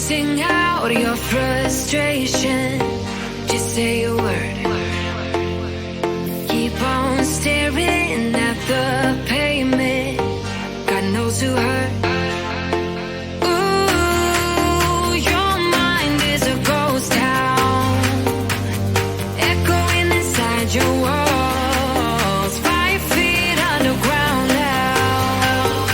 Sing out your frustration. Just say a word. Keep on staring at the pavement. God knows who hurt. Ooh, your mind is a ghost town, echoing inside your walls, 5 feet underground now.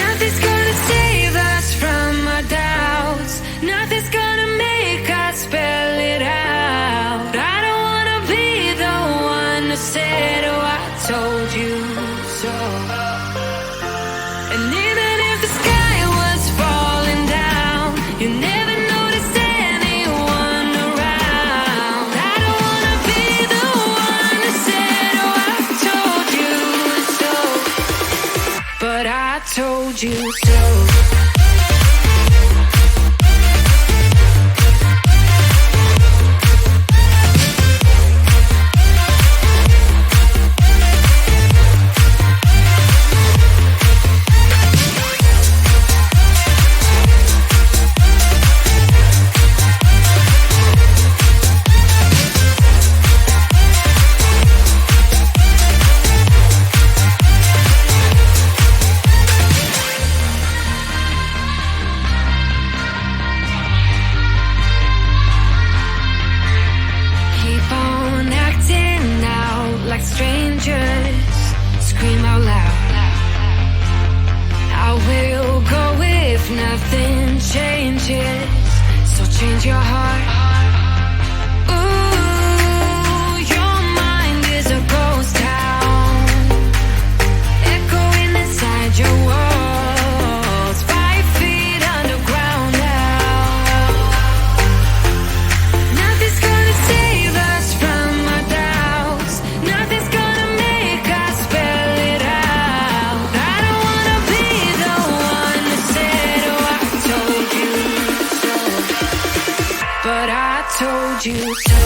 Nothing's gonna save us from our doubts. Nothing's gonna make us spell it out. I don't wanna be the one who said, oh, I told you so. And even if the sky was falling down, you never noticed anyone around. I don't wanna be the one who said, oh, I told you so. But I told you so. Keep on acting out like strangers. Scream out loud. I will go if nothing changes. So change your heart. Ooh, your mind is a ghost town, echoing inside your walls, 5 feet underground now. Nothing's gonna save us from our doubts. Nothing's gonna make us spell it out. I don't wanna be the one who said, oh, I told you so. But I told you so.